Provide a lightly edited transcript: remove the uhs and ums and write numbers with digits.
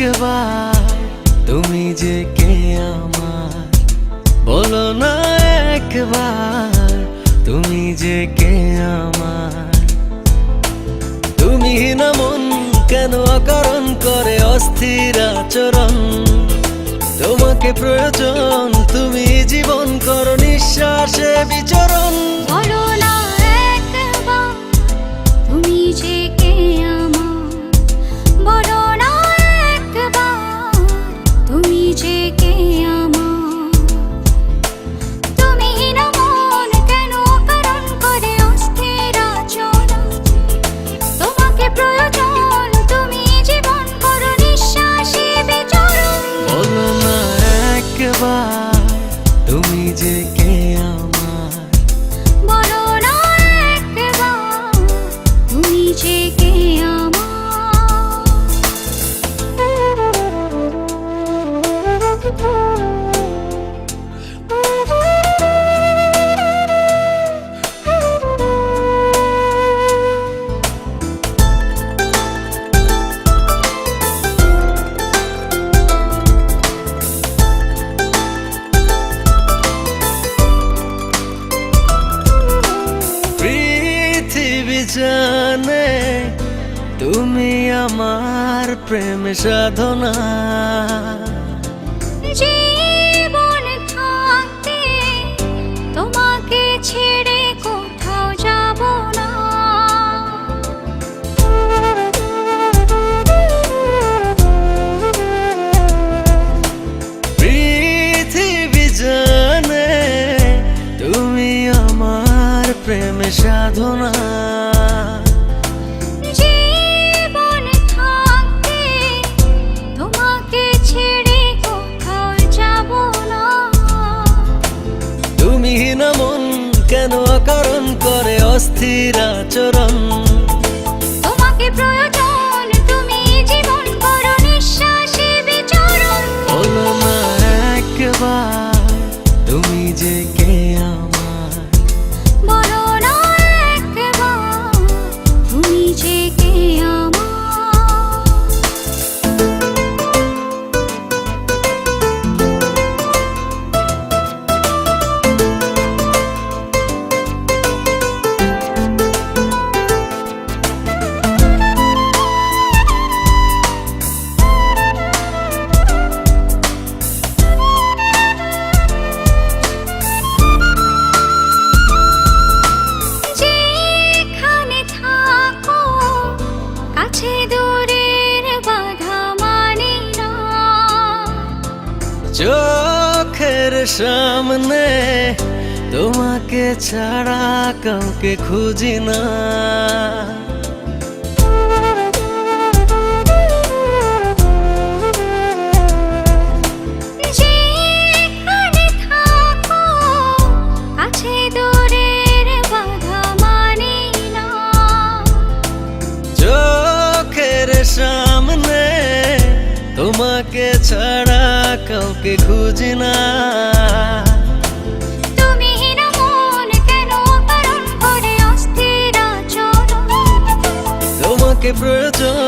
একবার তুমি যে কে আমার, বলো না একবার তুমি যে কে আমার। তুমি না মন কেন অকারণ করে অস্থির আচরণ, তোমাকে প্রয়োজন তুমি জীবন করো নিঃশ্বাসে বিচরণ। বলো না একবার তুমি যে কে আমার, বলো না একবার তুমি যে কে আমার। তুমি না মন কেন অকারণ করে অস্থির আচরণ, তোমাকে প্রয়োজন তুমি জীবন করো নিঃশ্বাসে বিচরণ। বলো না একবার তুমি যে কে আমার, বলো না একবার তুমি যে কে আমার। পৃথিবী জানে তুমি আমার প্রেম সাধনা, জীবন থাকতে তোমাকে ছেড়ে কোথাও যাব না। পৃথিবী জানে তুমি আমার প্রেম সাধনা, জীবন থাকতে তোমাকে ছেড়ে কোথাও যাব না। তুমি না মন কেন অকারণ করে অস্থির আচরণ, তোমাকে প্রয়োজন তুমি জীবন করো নিঃশ্বাসে বিচরণ। বলো না একবার তুমি যে কে আমার, বলো না একবার তুমি যে কে আমার। যেখানে থাকো কাছে দূরের বাধা মানি না। চোখের সামনে তোমাকে ছাড়া কাউকে খুঁজি না। যেখানে থাকো কাছে দূরের বাধা মানি না। চোখের সামনে তোমাকে ছাড়া কাউকে খুঁজি না। তুমি না মন কেন অকারণ করে অস্থির আচরণ, তোমাকে প্রয়োজন